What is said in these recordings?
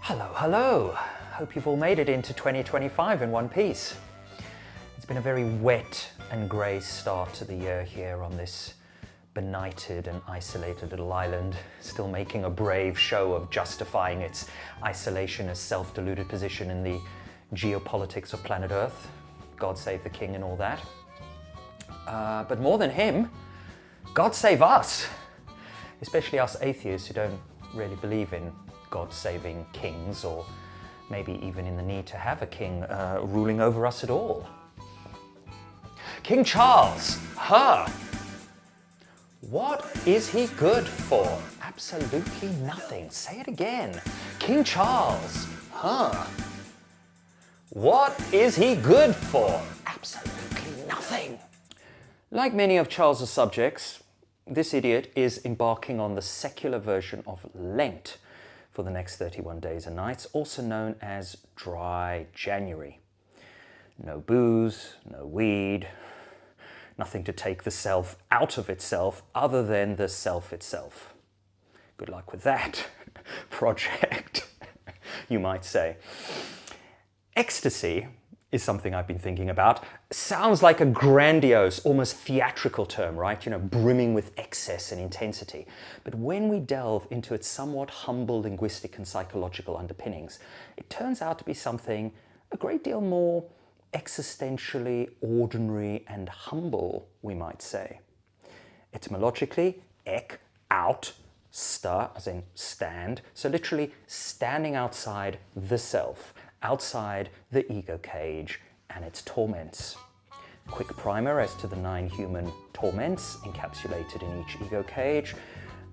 Hello, hello. Hope you've all made it into 2025 in one piece. It's been a very wet and grey start to the year here on this benighted and isolated little island, still making a brave show of justifying its isolationist, self-deluded position in the geopolitics of planet Earth. God save the king and all that. But more than him, God save us, especially us atheists who don't really believe in God-saving kings, or maybe even in the need to have a king ruling over us at all. King Charles, what is he good for? Absolutely nothing. Say it again. King Charles, what is he good for? Absolutely nothing. Like many of Charles's subjects, this idiot is embarking on the secular version of Lent for the next 31 days and nights, also known as Dry January. No booze, no weed, nothing to take the self out of itself other than the self itself. Good luck with that project, you might say. Ecstasy is something I've been thinking about. Sounds like a grandiose, almost theatrical term, right? You know, brimming with excess and intensity. But when we delve into its somewhat humble linguistic and psychological underpinnings, it turns out to be something a great deal more existentially ordinary and humble, we might say. Etymologically, ek, out, sta, as in stand, so literally standing outside the self, outside the ego cage and its torments. Quick primer as to the 9 human torments encapsulated in each ego cage.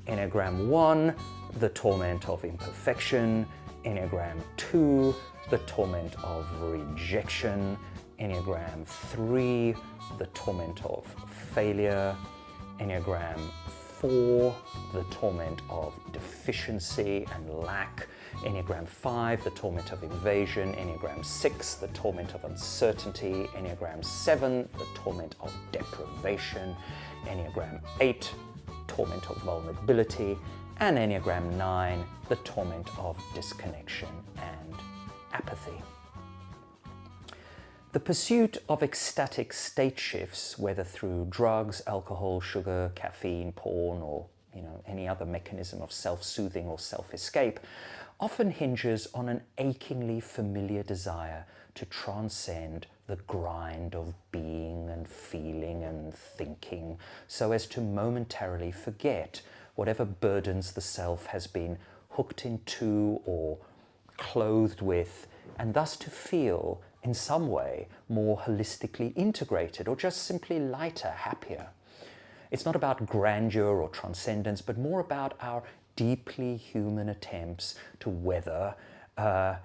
Enneagram 1, the torment of imperfection. Enneagram 2, the torment of rejection. Enneagram 3, the torment of failure. Enneagram 4, the torment of deficiency and lack. Enneagram 5, the torment of invasion. Enneagram 6, the torment of uncertainty. Enneagram 7, the torment of deprivation. Enneagram 8, torment of vulnerability. And Enneagram 9, the torment of disconnection and apathy. The pursuit of ecstatic state shifts, whether through drugs, alcohol, sugar, caffeine, porn, or any other mechanism of self-soothing or self-escape, often hinges on an achingly familiar desire to transcend the grind of being and feeling and thinking, so as to momentarily forget whatever burdens the self has been hooked into or clothed with, and thus to feel in some way more holistically integrated, or just simply lighter, happier. It's not about grandeur or transcendence, but more about our deeply human attempts to weather, the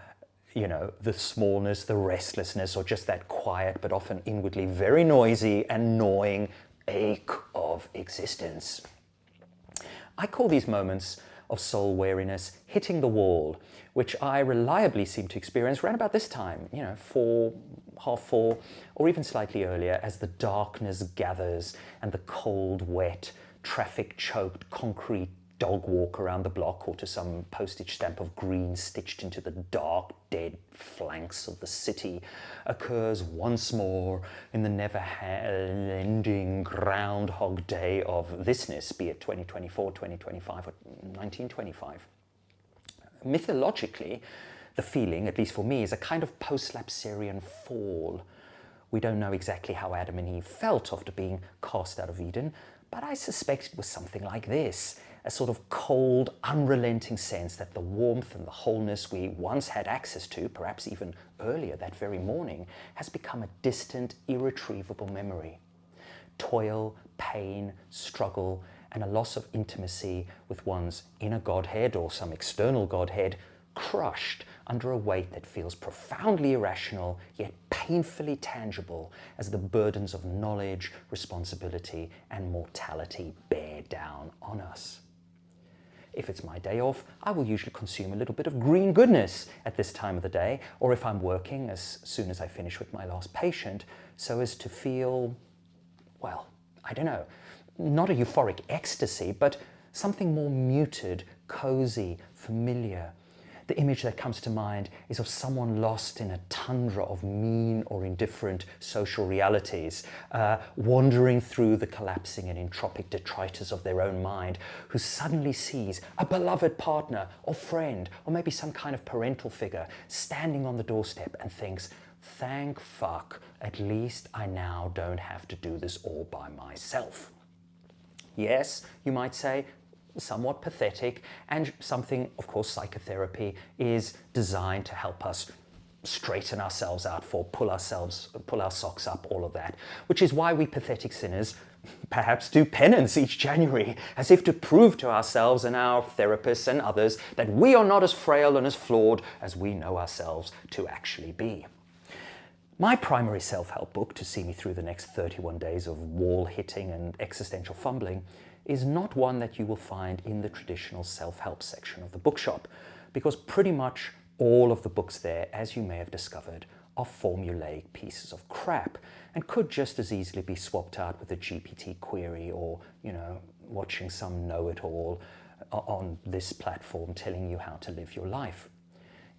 smallness, the restlessness, or just that quiet but often inwardly very noisy and gnawing ache of existence. I call these moments of soul weariness hitting the wall, which I reliably seem to experience around about this time, 4, half 4, or even slightly earlier, as the darkness gathers and the cold, wet, traffic-choked concrete dog walk around the block, or to some postage stamp of green stitched into the dark, dead flanks of the city, occurs once more in the never-ending groundhog day of thisness, be it 2024, 2025, or 1925. Mythologically, the feeling, at least for me, is a kind of post-lapsarian fall. We don't know exactly how Adam and Eve felt after being cast out of Eden, but I suspect it was something like this, a sort of cold, unrelenting sense that the warmth and the wholeness we once had access to, perhaps even earlier that very morning, has become a distant, irretrievable memory. Toil, pain, struggle, and a loss of intimacy with one's inner godhead or some external godhead, crushed under a weight that feels profoundly irrational, yet painfully tangible as the burdens of knowledge, responsibility, and mortality bear down on us. If it's my day off, I will usually consume a little bit of green goodness at this time of the day, or if I'm working, as soon as I finish with my last patient, so as to feel, well, I don't know, not a euphoric ecstasy, but something more muted, cozy, familiar. The image that comes to mind is of someone lost in a tundra of mean or indifferent social realities, wandering through the collapsing and entropic detritus of their own mind, who suddenly sees a beloved partner or friend, or maybe some kind of parental figure, standing on the doorstep and thinks, "Thank fuck, at least I now don't have to do this all by myself." Yes, you might say, somewhat pathetic, and something, of course, psychotherapy is designed to help us straighten ourselves out for, pull our socks up, all of that, which is why we pathetic sinners perhaps do penance each January, as if to prove to ourselves and our therapists and others that we are not as frail and as flawed as we know ourselves to actually be. My primary self-help book, to see me through the next 31 days of wall hitting and existential fumbling, is not one that you will find in the traditional self-help section of the bookshop, because pretty much all of the books there, as you may have discovered, are formulaic pieces of crap and could just as easily be swapped out with a GPT query or, watching some know-it-all on this platform telling you how to live your life.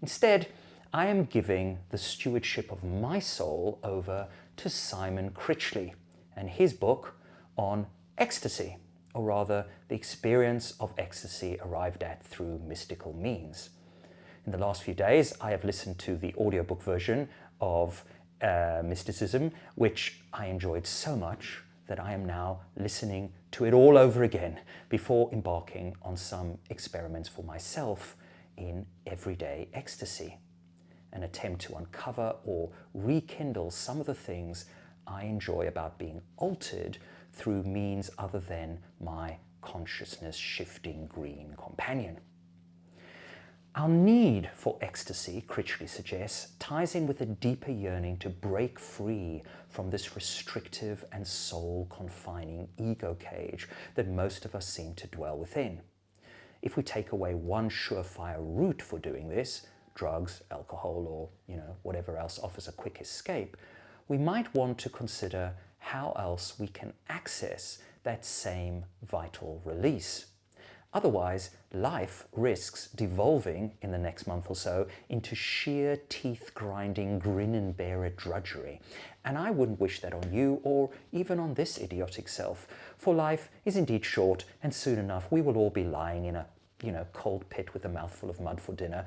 Instead, I am giving the stewardship of my soul over to Simon Critchley and his book on ecstasy, or rather the experience of ecstasy arrived at through mystical means. In the last few days, I have listened to the audiobook version of Mysticism, which I enjoyed so much that I am now listening to it all over again before embarking on some experiments for myself in everyday ecstasy, an attempt to uncover or rekindle some of the things I enjoy about being altered through means other than my consciousness-shifting green companion. Our need for ecstasy, Critchley suggests, ties in with a deeper yearning to break free from this restrictive and soul-confining ego cage that most of us seem to dwell within. If we take away one surefire route for doing this, drugs, alcohol, or whatever else offers a quick escape, we might want to consider how else we can access that same vital release. Otherwise, life risks devolving in the next month or so into sheer teeth-grinding, grin-and-bear-it drudgery. And I wouldn't wish that on you or even on this idiotic self, for life is indeed short, and soon enough we will all be lying in a cold pit with a mouthful of mud for dinner.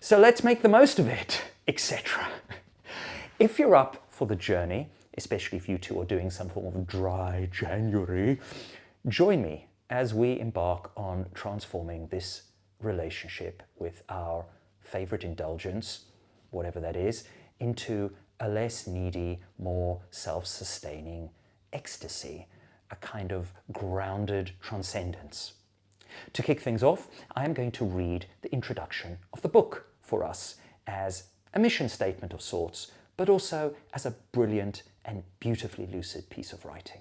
So let's make the most of it, etc. If you're up for the journey, especially if you two are doing some form of dry January, join me as we embark on transforming this relationship with our favorite indulgence, whatever that is, into a less needy, more self-sustaining ecstasy, a kind of grounded transcendence. To kick things off, I am going to read the introduction of the book for us as a mission statement of sorts, but also as a brilliant and beautifully lucid piece of writing.